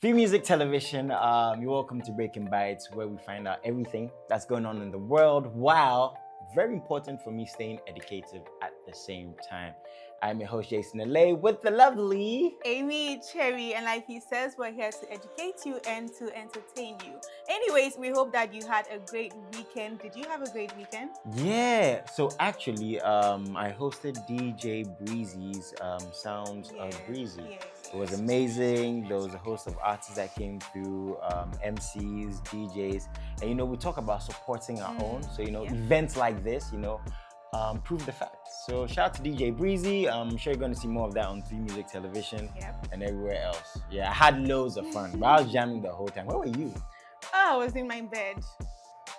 Free Music Television, you're welcome to BRKN BYTZ, where we find out everything that's going on in the world, while, very important for me, staying educative at the same time. I'm your host, Jason Alay, with the lovely Aimee, Cherry, and like he says, we're here to educate you and to entertain you. Anyways, we hope that you had a great weekend. Did you have a great weekend? Yeah, so actually, I hosted DJ Breezy's Sounds of Breezy. It was amazing. There was a host of artists that came through, MCs, DJs, and we talk about supporting our own. So events like this, prove the facts. So shout out to DJ Breezy. I'm sure you're going to see more of that on Free Music Television and everywhere else. Yeah, I had loads of fun, but I was jamming the whole time. Where were you? Oh, I was in my bed.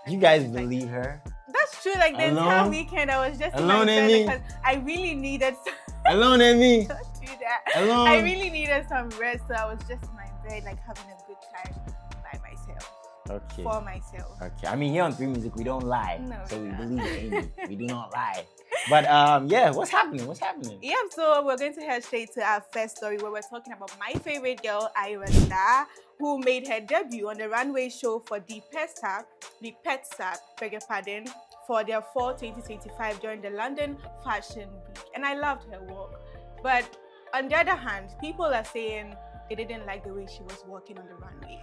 You guys believe her? That's true. Like the entire weekend, I was just alone, in my bed Aimee? because I really needed some... Alone, Aimee? Don't do that. Alone. I really needed some rest, so I was just in my bed, like having a good time by myself. Okay. For myself. Okay. I mean, here on Free Music, we don't lie. No, so we we don't. believe Aimee. We do not lie. But yeah, what's happening? What's happening? Yeah, so we're going to head straight to our first story where we're talking about my favorite girl, Ayra Starr, who made her debut on the runway show for the PETSA, beg your pardon, for their fall 2025 during the London Fashion Week. And I loved her work. But on the other hand, people are saying they didn't like the way she was walking on the runway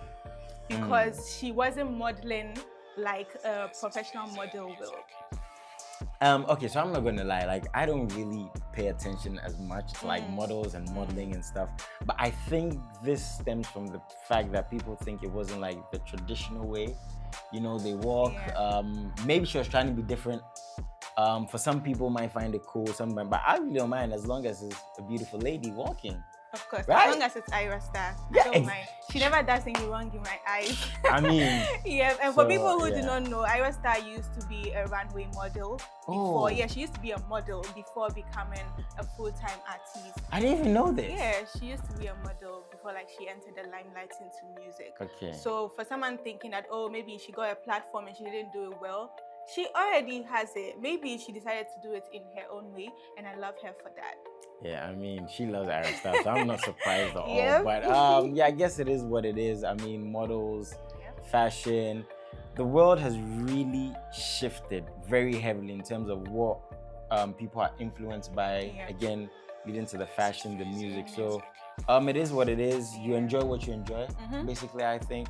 because she wasn't modeling like a professional model will. Okay, so I'm not gonna lie, like I don't really pay attention as much to like models and modeling and stuff, but I think this stems from the fact that people think it wasn't like the traditional way, they walk. Maybe she was trying to be different. For some people might find it cool, but I really don't mind as long as it's a beautiful lady walking. Of course, right? As long as it's Ayra Starr, Yeah, I don't mind. She never does anything wrong in my eyes. I mean, and for people who do not know, Ayra Starr used to be a runway model before. Yeah, she used to be a model before becoming a full-time artist. I didn't even know this. Yeah, she used to be a model before like she entered the limelight into music. Okay. So for someone thinking that, oh, maybe she got a platform and she didn't do it well, she already has it. Maybe she decided to do it in her own way, and I love her for that. Yeah, I mean, she loves Ayra Starr, so I'm not surprised at all. Yep. But yeah, I guess it is what it is. I mean, models, fashion, the world has really shifted very heavily in terms of what people are influenced by. Again, leading to the fashion, the music. So it is what it is. You enjoy what you enjoy, basically, I think.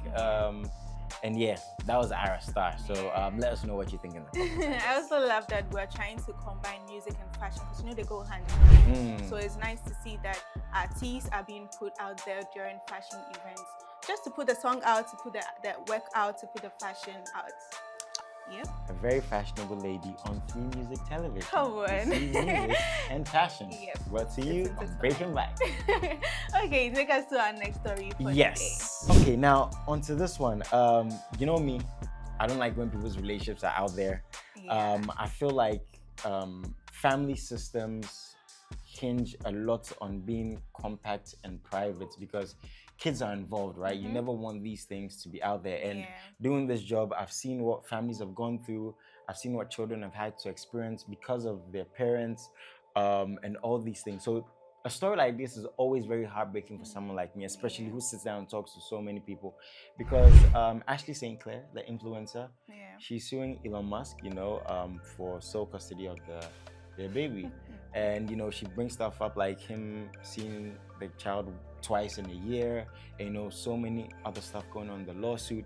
And yeah, that was Ayra Starr. So let us know what you think in the comments. I also love that we're trying to combine music and fashion because they go hand in hand. So it's nice to see that artists are being put out there during fashion events, just to put the song out, to put the work out, to put the fashion out. Yep. A very fashionable lady on Free Music Television. Come on. Music and fashion. Yep. Brought to you on BRKN BYTZ. Okay, take us to our next story for yes. Today. Okay, now onto this one. You know me, I don't like when people's relationships are out there. I feel like family systems hinge a lot on being compact and private because kids are involved, right? You never want these things to be out there. And doing this job, I've seen what families have gone through. I've seen what children have had to experience because of their parents and all these things. So a story like this is always very heartbreaking for someone like me, especially who sits down and talks to so many people. Because Ashley St Clair, the influencer, she's suing Elon Musk, for sole custody of their baby. And she brings stuff up like him seeing the child twice in a year, and so many other stuff going on in the lawsuit.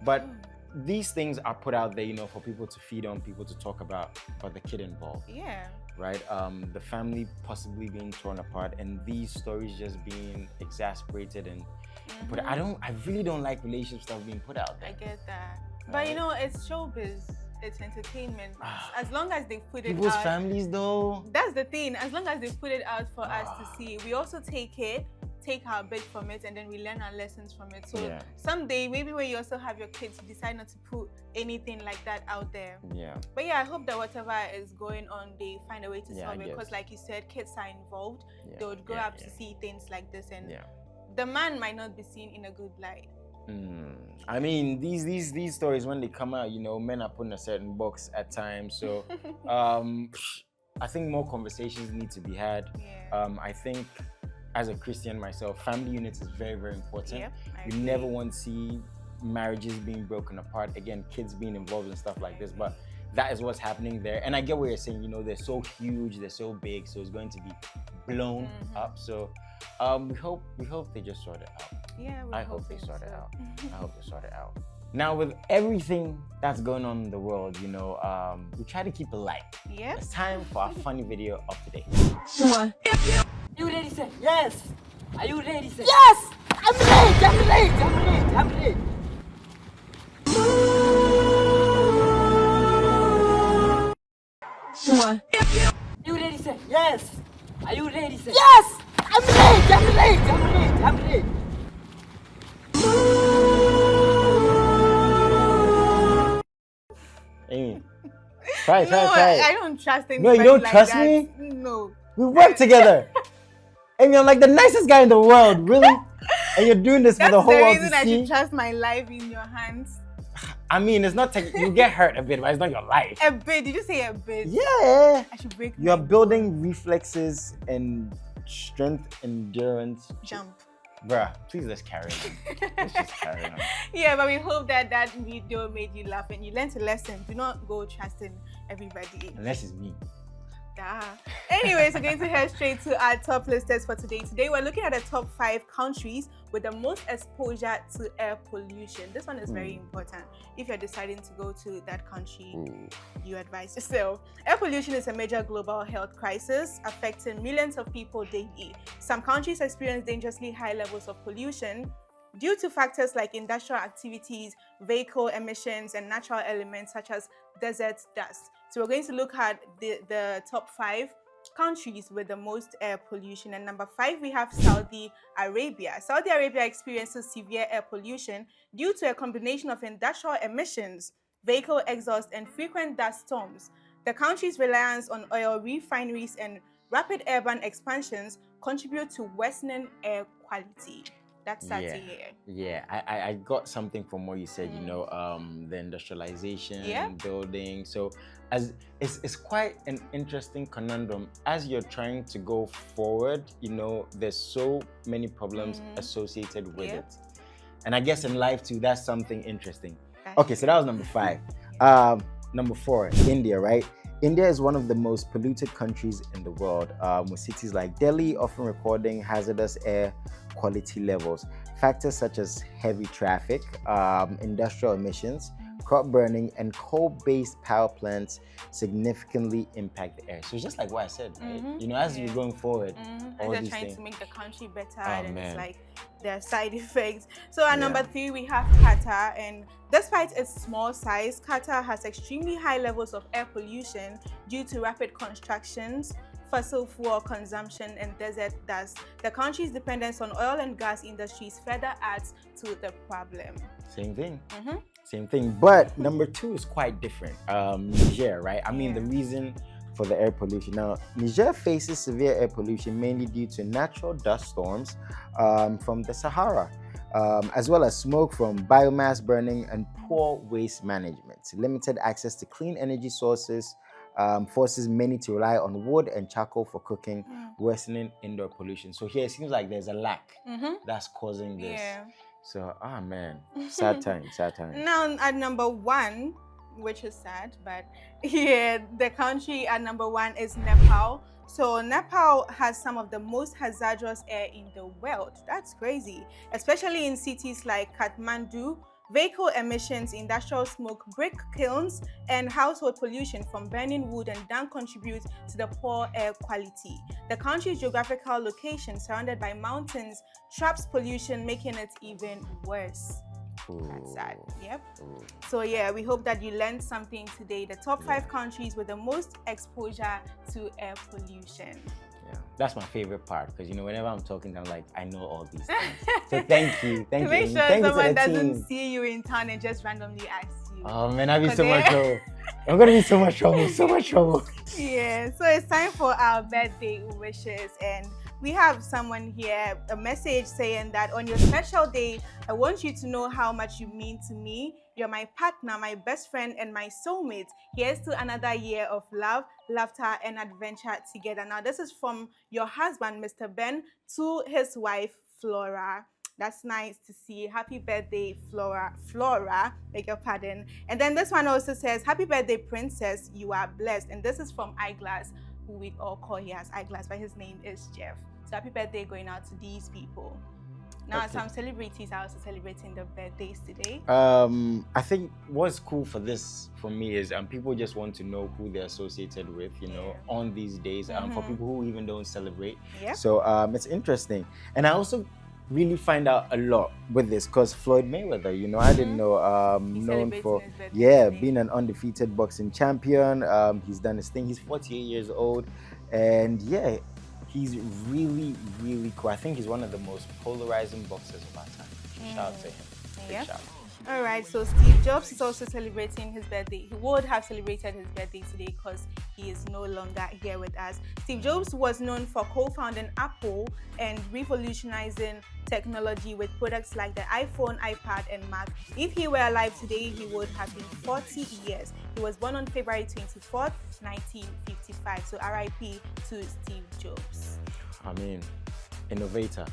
But these things are put out there, for people to feed on, people to talk about the kid involved. Yeah. Right? The family possibly being torn apart, and these stories just being exasperated and put. I really don't like relationship stuff being put out there. I get that. Right? But it's showbiz. It's entertainment. As long as they put it out. People's families though. That's the thing. As long as they put it out for us to see, we also take our bit from it, and then we learn our lessons from it. So someday, maybe when you also have your kids, you decide not to put anything like that out there. Yeah. But yeah, I hope that whatever is going on, they find a way to solve it. Because like you said, kids are involved. They would grow up to see things like this, and the man might not be seen in a good light. I mean, these stories, when they come out, men are put in a certain box at times. So I think more conversations need to be had. I think as a Christian myself, family units is very, very important. Yep, I You agree. never want to see marriages being broken apart. Again, kids being involved and stuff like this. But that is what's happening there. And I get what you're saying. You know, they're so huge, they're so big, so it's going to be blown up. So we hope they just sort it out. Yeah, I hope they sort it out. I hope they sort it out. Now, with everything that's going on in the world, you know, we try to keep it light. Yep. It's time for our funny video of the day. You ready, sir? Yes. Are you ready, sir? Yes! I'm late! I'm late! I'm ready. I'm ready. You ready, sir? Yes. Are you ready, sir? Yes! I'm late! I'm late! I'm ready. I'm ready. Amy, try No, it. I don't trust anybody. No, you don't like trust that. me? No. We work together. Amy, I'm like the nicest guy in the world, really? And you're doing this for That's the whole the world reason to I see? should trust my life in your hands. I mean, it's not you get hurt a bit, but it's not your life. A bit. Did you say a bit? Yeah. I should break. You're my building reflexes and strength, endurance. jump. Bruh, please let's carry on. Let's just carry on. Yeah, but we hope that that video made you laugh and you learned a lesson. Do not go trusting everybody. Unless it's me. Duh. Anyways, we're going to head straight to our top listers for today. Today, we're looking at the top 5 countries with the most exposure to air pollution. This one is very important. If you're deciding to go to that country, you advise yourself. Air pollution is a major global health crisis affecting millions of people daily. Some countries experience dangerously high levels of pollution due to factors like industrial activities, vehicle emissions, and natural elements such as desert dust. So we're going to look at the top 5 countries with the most air pollution. And number 5, we have Saudi Arabia. Saudi Arabia experiences severe air pollution due to a combination of industrial emissions, vehicle exhaust, and frequent dust storms. The country's reliance on oil refineries and rapid urban expansions contribute to worsening air quality. That's sad to hear. Yeah, I got something from what you said, you know, the industrialization, building. So as it's quite an interesting conundrum. As you're trying to go forward, you know, there's so many problems associated with it. And I guess in life too, that's something interesting. Okay, so that was number 5. Number 4, India, right? India is one of the most polluted countries in the world, with cities like Delhi often recording hazardous air quality levels. Factors such as heavy traffic, industrial emissions, crop burning, and coal-based power plants significantly impact the air. So it's just like what I said, right? You know, as you're going forward, all they're these trying things. to make the country better, Man. it's like their side effects. So at number 3, we have Qatar, and despite its small size, Qatar has extremely high levels of air pollution due to rapid constructions, fossil fuel consumption, and desert dust. The country's dependence on oil and gas industries further adds to the problem. Same thing. Same thing. But number 2 is quite different. Niger, right? I mean, the reason for the air pollution. Now, Niger faces severe air pollution mainly due to natural dust storms from the Sahara, as well as smoke from biomass burning and poor waste management. Limited access to clean energy sources forces many to rely on wood and charcoal for cooking, worsening indoor pollution. So here it seems like there's a lack that's causing this. So, man, sad time. Now at number 1, which is sad, but the country at number 1 is Nepal. So Nepal has some of the most hazardous air in the world. That's crazy, especially in cities like Kathmandu. Vehicle emissions, industrial smoke, brick kilns, and household pollution from burning wood and dung contribute to the poor air quality. The country's geographical location, surrounded by mountains, traps pollution, making it even worse. That's sad. So we hope that you learned something today. The top 5 countries with the most exposure to air pollution. That's my favorite part, because you know, whenever I'm talking, I'm like, I know all these things. So thank you. To make sure someone doesn't see you in town and just randomly ask you. Oh man, I'd be so much trouble. I'm gonna be so much trouble. Yeah, so it's time for our birthday wishes, and we have someone here, a message saying that on your special day, I want you to know how much you mean to me. You're my partner, my best friend, and my soulmate. Here's to another year of love, laughter, and adventure together. Now, this is from your husband, Mr. Ben, to his wife, Flora. That's nice to see. Happy birthday, Flora. Flora, beg your pardon. And then this one also says, happy birthday, princess. You are blessed. And this is from Eyeglass, who we all call here as Eyeglass, but his name is Jeff. So happy birthday going out to these people. Now, some celebrities are also celebrating their birthdays today. I think what's cool for me is people just want to know who they're associated with, you know, on these days. For people who even don't celebrate. Yep. So it's interesting. And I also really find out a lot with this because Floyd Mayweather, you know, I didn't know, known for being an undefeated boxing champion. He's done his thing. He's 48 years old, and yeah, he's really, really cool. I think he's one of the most polarizing boxers of our time. Shout out to him. Big shout. All right, so Steve Jobs is also celebrating his birthday. He would have celebrated his birthday today because he is no longer here with us. Steve Jobs was known for co-founding Apple and revolutionizing technology with products like the iPhone, iPad, and Mac. If he were alive today, he would have been 40 years. He was born on February 24th, 1955. So RIP to Steve Jobs. I mean, innovator,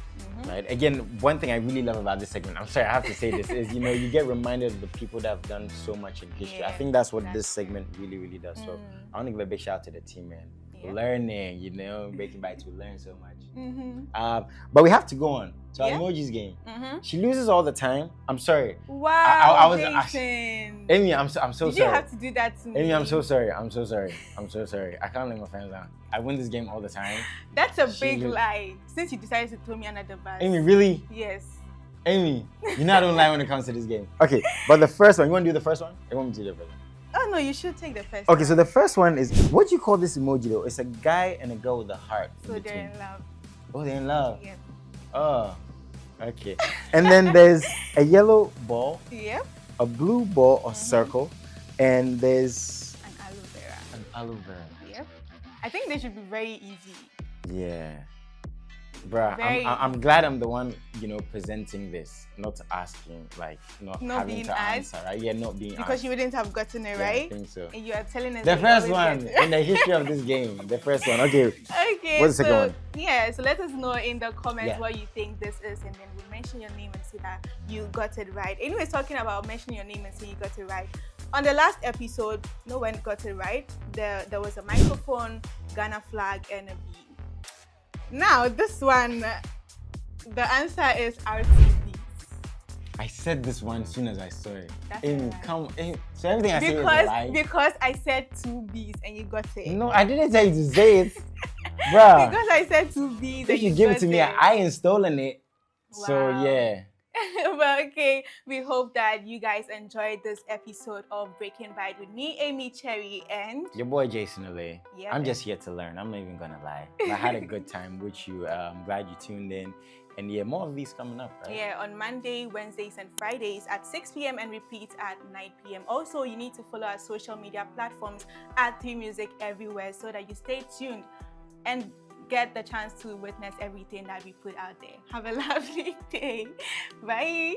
right? Again, one thing I really love about this segment, I'm sorry, I have to say this, is, you know, you get reminded of the people that have done so much in history. I think that's what this segment really, really does. So I want to give a big shout out to the team, man. Learning, you know, BRKN BYTZ, we learn so much. But we have to go on to our emojis game. She loses all the time. I'm sorry. Wow, Jason. Aimee, I'm so sorry. Did you have to do that to me? Aimee, I'm so sorry. I'm so sorry. I can't let my fans down. I win this game all the time. That's a big lie. Since you decided to throw me under the bus. Aimee, really? Yes. Aimee, you know I don't lie when it comes to this game. Okay, but the first one, you want to do the first one? I want me to do the first one. Oh no, you should take the first Okay, one. so the first one is, what do you call this emoji though? It's a guy and a girl with a heart. So they're in love. Oh, they're in love? Yep. Oh, okay. And then there's a yellow ball, Yep. a blue ball or circle, and there's An aloe vera. an aloe vera. Yep. I think they should be very easy. Yeah. Bruh, Very I'm glad I'm the one, you know, presenting this, not asking, like, not having being to asked. answer, right? Yeah, not being Because asked. you wouldn't have gotten it, Yeah, right? I think so. And you are telling us The that you first always one get it. in the history of this game. The first one. Okay. Okay. What's the second one? Yeah, so let us know in the comments Yeah. what you think this is, and then we'll mention your name and say that you got it right. Anyways, talking about mentioning your name and say you got it right. On the last episode, no one got it right. There was a microphone, Ghana flag, and a bee. Now, this one, the answer is RTVs. I said this one as soon as I saw it. That's Aimee, a lie. come. Aimee. So everything I say is a lie? Because I said 2 B's and you got it. No, I didn't tell you to say it. Bruh. Because I said 2 B's and If you you give got it to me, I ain't stolen it. So Wow. yeah. Well, okay, we hope that you guys enjoyed this episode of BRKN BYTZ with me, Aimee Cherry, and Your boy Jason Ole. Yep. I'm just here to learn. I'm not even gonna lie. I had a good time with you. I'm glad you tuned in. And yeah, more of these coming up, right? yeah, on Monday, Wednesdays, and Fridays at 6 p.m. and repeat at 9 p.m. Also, you need to follow our social media platforms at 3Music everywhere so that you stay tuned and get the chance to witness everything that we put out there. Have a lovely day. Bye.